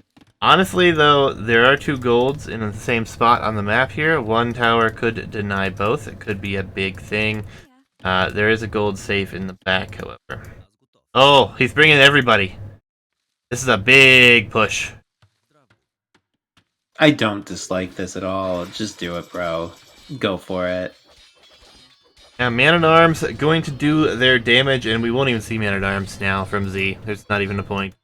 Honestly, though, there are 2 golds in the same spot on the map here. One tower could deny both. It could be a big thing. There is a gold safe in the back, however. Oh, he's bringing everybody. This is a big push. I don't dislike this at all. Just do it, bro. Go for it. Now, Man-at-Arms going to do their damage, and we won't even see Man-at-Arms now from Z. There's not even a point.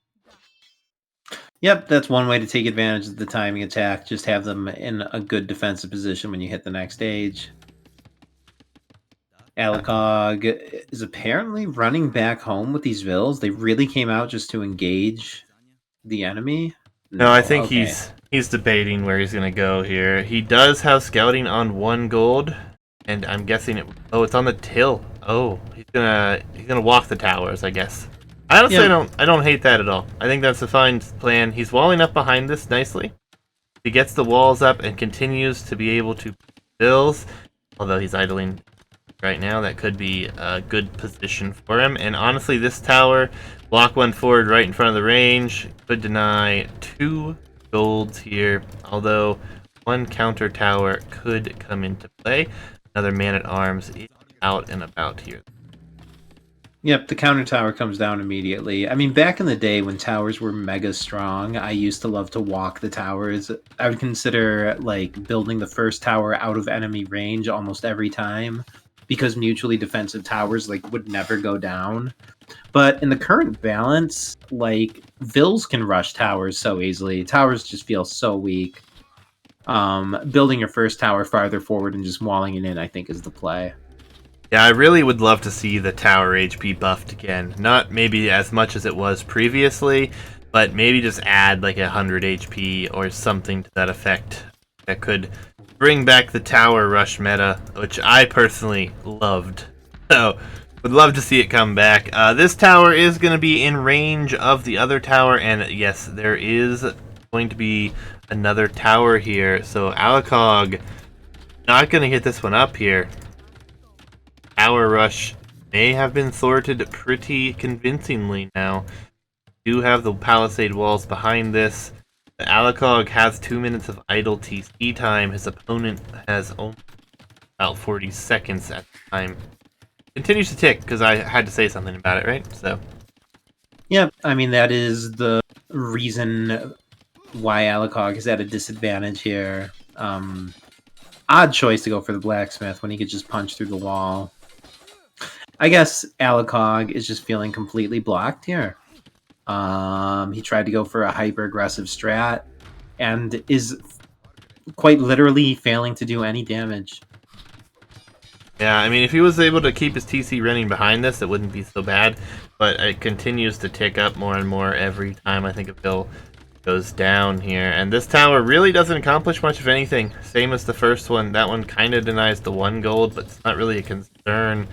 Yep, that's one way to take advantage of the timing attack. Just have them in a good defensive position when you hit the next stage. Alikog is apparently running back home with these vills. They really came out just to engage the enemy. No, I No, think okay. he's debating where he's gonna go here. He does have scouting on 1 gold, and I'm guessing it. Oh, it's on the till. Oh, he's gonna walk the towers, I guess. Honestly, Yep. I don't hate that at all. I think that's a fine plan. He's walling up behind this nicely. He gets the walls up and continues to be able to bills, although he's idling right now. That could be a good position for him. And honestly, this tower, block 1 forward right in front of the range, could deny 2 golds here, although 1 counter tower could come into play. Another man-at-arms is out and about here. Yep, the counter tower comes down immediately. I mean, back in the day when towers were mega strong, I used to love to walk the towers. I would consider like building the first tower out of enemy range almost every time because mutually defensive towers like would never go down. But in the current balance, like Vills can rush towers so easily. Towers just feel so weak. Building your first tower farther forward and just walling it in, I think, is the play. Yeah, I really would love to see the tower HP buffed again. Not maybe as much as it was previously, but maybe just add like 100 HP or something to that effect that could bring back the tower rush meta, which I personally loved. So, would love to see it come back. This tower is going to be in range of the other tower, and yes, there is going to be another tower here. So, Alikog not going to get this one up here. Tower rush may have been sorted pretty convincingly now. Do have the palisade walls behind this. The Alikog has 2 minutes of idle TC time. His opponent has only about 40 seconds at the time. Continues to tick because I had to say something about it, right? So, Yep, I mean, that is the reason why Alikog is at a disadvantage here. Odd choice to go for the blacksmith when he could just punch through the wall. I guess Alikog is just feeling completely blocked here. He tried to go for a hyper aggressive strat and is quite literally failing to do any damage. yeah, I mean, if he was able to keep his TC running behind this, it wouldn't be so bad. But it continues to tick up more and more every time I think a bill goes down here. And this tower really doesn't accomplish much of anything. Same as the first one. That one kind of denies the 1 gold, but it's not really a concern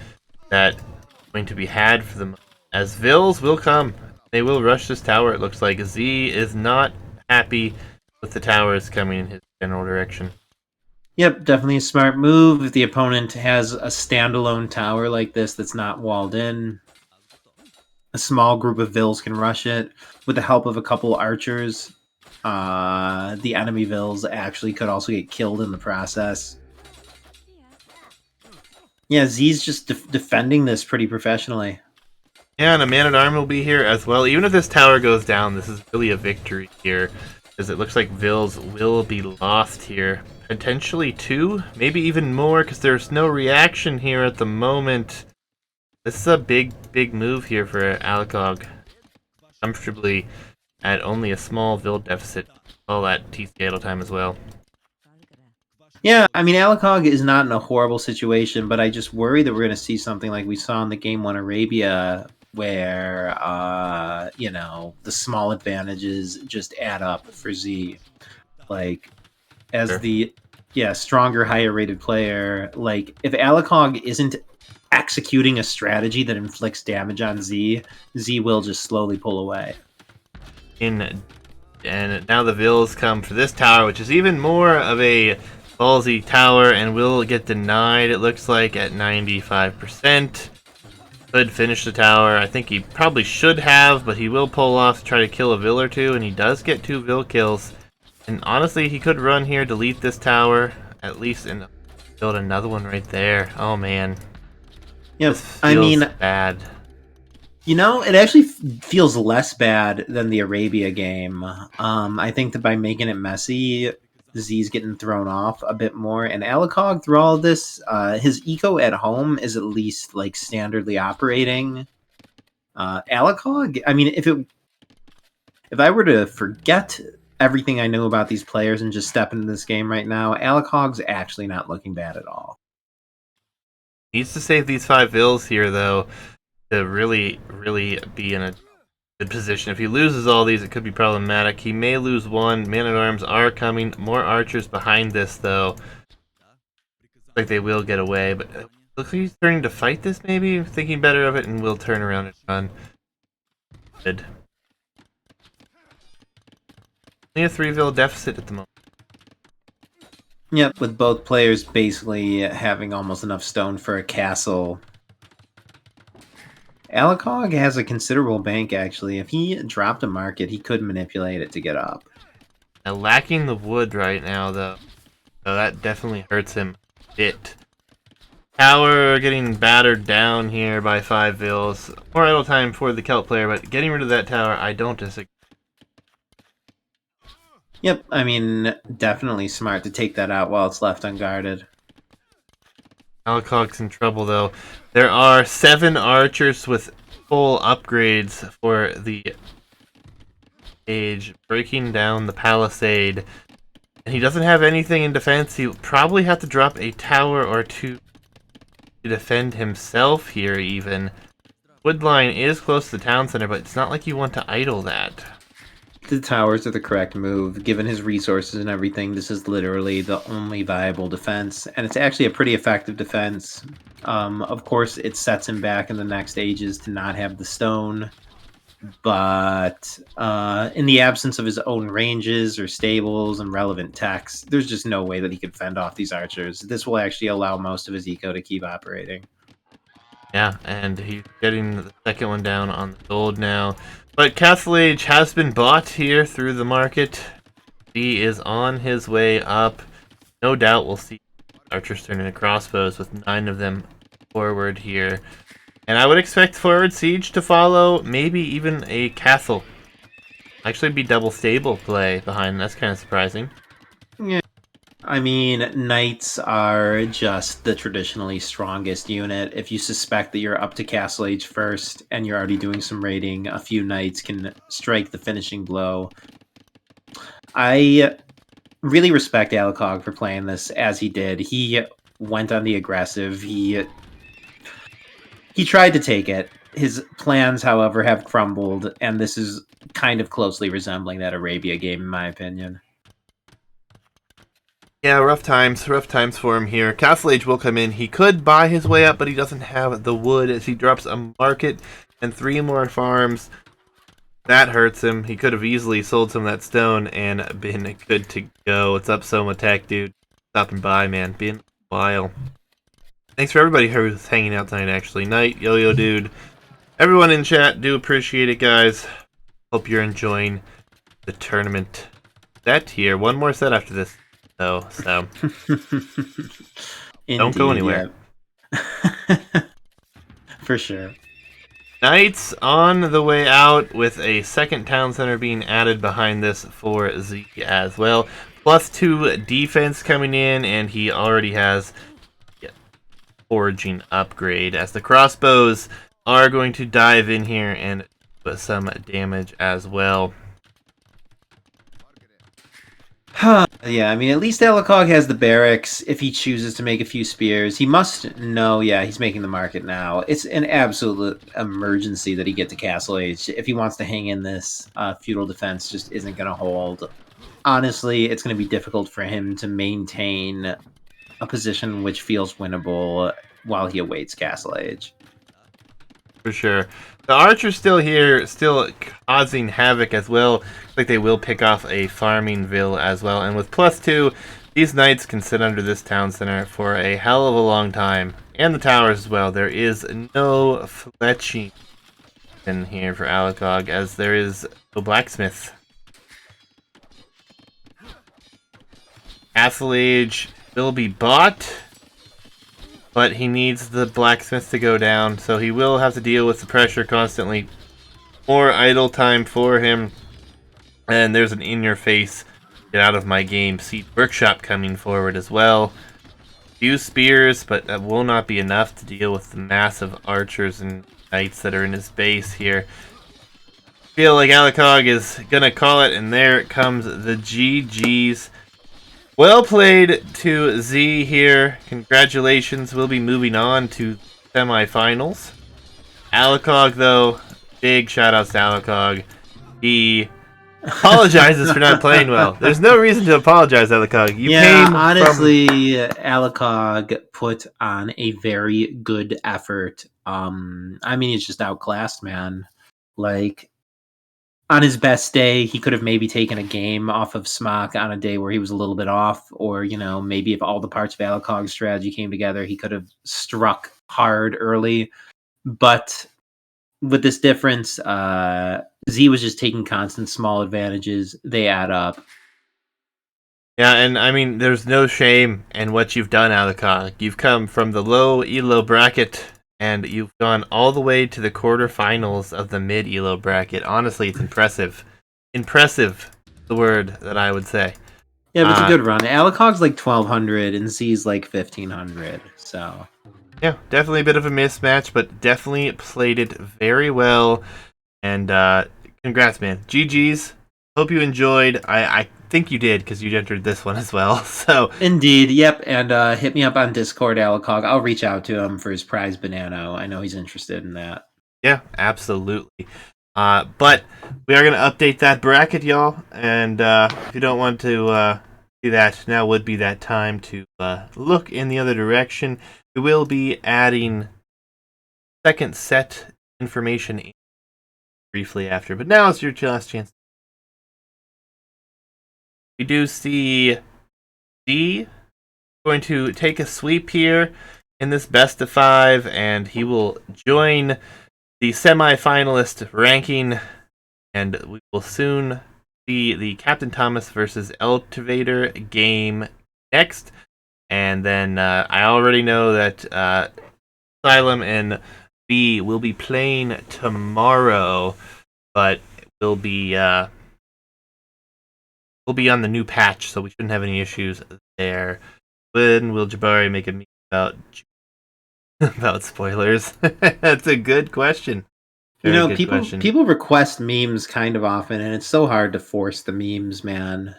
that going to be had for them. As Vills will come. They will rush this tower, it looks like. Z is not happy with the towers coming in his general direction. Yep, definitely a smart move. If the opponent has a standalone tower like this that's not walled in, a small group of Vills can rush it with the help of a couple archers. The enemy Vills actually could also get killed in the process. Yeah, Z's just defending this pretty professionally. Yeah, and a man-at-arm will be here as well. Even if this tower goes down, this is really a victory here, as it looks like Vills will be lost here. Potentially 2, maybe even more, because there's no reaction here at the moment. This is a big, big move here for Alikog. Comfortably at only a small Vill deficit, all that TC idle time as well. Yeah, I mean, Alikog is not in a horrible situation, but I just worry that we're going to see something like we saw in the Game 1 Arabia, where, the small advantages just add up for Z. Like, as Sure. the, stronger, higher rated player, like, if Alikog isn't executing a strategy that inflicts damage on Z, Z will just slowly pull away. And now the Vills come for this tower, which is even more of a ballsy tower, and will get denied, it looks like, at 95%. Could finish the tower. I think he probably should have, but he will pull off to try to kill a Vill or 2, and he does get 2 Vill kills. And honestly, he could run here, delete this tower, at least, and build another one right there. Oh man, Yep, this I feels mean, bad. it actually feels less bad than the Arabia game. I think that by making it messy, Z's getting thrown off a bit more. And Alikog, through all of this, his eco at home is at least like standardly operating. Alikog, I mean, if I were to forget everything I know about these players and just step into this game right now, Alikog's actually not looking bad at all. Needs to save these 5 Vills here though, to really, really be in a good position. If he loses all these, it could be problematic. He may lose one. Man-at-Arms are coming. More archers behind this, though. Looks like they will get away, but looks like he's turning to fight this, maybe? Thinking better of it, and will turn around and run. Good. Only a 3-vil deficit at the moment. Yep, with both players basically having almost enough stone for a castle. Alikog has a considerable bank, actually. If he dropped a market, he could manipulate it to get up. Now, lacking the wood right now, though. So that definitely hurts him a bit. Tower getting battered down here by 5 vils. More idle time for the Celt player, but getting rid of that tower, I don't disagree. Yep, I mean, definitely smart to take that out while it's left unguarded. Alikog's in trouble, though. There are 7 archers with full upgrades for the age, breaking down the palisade. And he doesn't have anything in defense. He'll probably have to drop a tower or 2 to defend himself here, even. Woodline is close to the town center, but it's not like you want to idle that. The towers are the correct move. Given his resources and everything, this is literally the only viable defense. And it's actually a pretty effective defense. Of course, it sets him back in the next ages to not have the stone. But in the absence of his own ranges or stables and relevant techs, there's just no way that he could fend off these archers. This will actually allow most of his eco to keep operating. Yeah, and he's getting the second one down on the gold now. But Castle Age has been bought here through the market. He is on his way up. No doubt we'll see archers turn into crossbows with 9 of them forward here. And I would expect forward siege to follow, maybe even a castle. Actually be double stable play behind. That's kind of surprising. Yeah. I mean, knights are just the traditionally strongest unit. If you suspect that you're up to Castle Age first and you're already doing some raiding, a few knights can strike the finishing blow. I really respect Alikog for playing this as he did. He went on the aggressive. He tried to take it. His plans, however, have crumbled, and this is kind of closely resembling that Arabia game, in my opinion. Yeah, rough times for him here. Castle Age will come in. He could buy his way up, but he doesn't have the wood as he drops a market and 3 more farms. That hurts him. He could have easily sold some of that stone and been good to go. What's up, Soma Tech, dude? Stopping by, man. Been a while. Thanks for everybody who's hanging out tonight, actually. Night, Yo-Yo Dude. Everyone in chat, do appreciate it, guys. Hope you're enjoying the tournament set here. One more set after this, though, so don't go anywhere. Yeah. For sure. Knights on the way out with a second town center being added behind this for Z as well. +2 defense coming in, and he already has foraging upgrade as the crossbows are going to dive in here and put some damage as well. Yeah, I mean, at least Alikog has the barracks if he chooses to make a few spears. He must know, yeah, he's making the market now. It's an absolute emergency that he get to Castle Age. If he wants to hang in this, feudal defense just isn't going to hold. Honestly, it's going to be difficult for him to maintain a position which feels winnable while he awaits Castle Age. For sure. The archer's still here, still causing havoc as well. Like they will pick off a farming ville as well. And with +2, these knights can sit under this town center for a hell of a long time. And the towers as well. There is no fletching in here for Alikog, as there is no blacksmith. Castle Age will be bought, but he needs the blacksmith to go down, so he will have to deal with the pressure constantly. More idle time for him. And there's an in-your-face, get out of my game, Seed Workshop coming forward as well. Few spears, but that will not be enough to deal with the massive archers and knights that are in his base here. Feel like Alikog is gonna call it, and there comes the GG's. Well played to Z here. Congratulations. We'll be moving on to semifinals. Alikog, though, big shout outs to Alikog. He apologizes for not playing well. There's no reason to apologize, Alikog. You came honestly, Alikog put on a very good effort. I mean, he's just outclassed, man. Like, on his best day, he could have maybe taken a game off of Smock on a day where he was a little bit off, or, you know, maybe if all the parts of Alikog's strategy came together, he could have struck hard early. But with this difference, Z was just taking constant small advantages. They add up. Yeah, and I mean, there's no shame in what you've done, Alikog. You've come from the low Elo bracket, and you've gone all the way to the quarterfinals of the Mid Elo bracket. Honestly, it's impressive. Impressive, the word that I would say. Yeah, but it's a good run. Alikog's like 1,200, and Z's like 1,500, so... Yeah, definitely a bit of a mismatch, but definitely played it very well. And congrats, man. GG's. Hope you enjoyed. I think you did, because you entered this one as well. So Indeed, yep. And hit me up on Discord, Alikog. I'll reach out to him for his prize Banano. I know he's interested in that. Yeah, absolutely. But we are going to update that bracket, y'all. And if you don't want to do that, now would be that time to look in the other direction. We will be adding second set information in briefly after. But now it's your last chance. We do see D going to take a sweep here in this best of 5, and he will join the semi-finalist ranking, and we will soon see the Captain Thomas versus Eltivator game next. And then I already know that Asylum and B will be playing tomorrow, but will be we'll be on the new patch, so we shouldn't have any issues there. When will Jabari make a meme about spoilers? That's a good question. Very people request memes kind of often, and it's so hard to force the memes, man.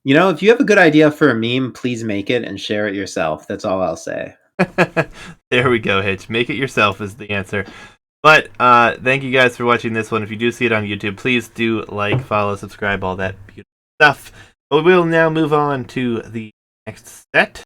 If you have a good idea for a meme, please make it and share it yourself. That's all I'll say. There we go, Hitch. Make it yourself is the answer. But thank you guys for watching this one. If you do see it on YouTube, please do like, follow, subscribe, all that beautiful stuff. But we will now move on to the next set.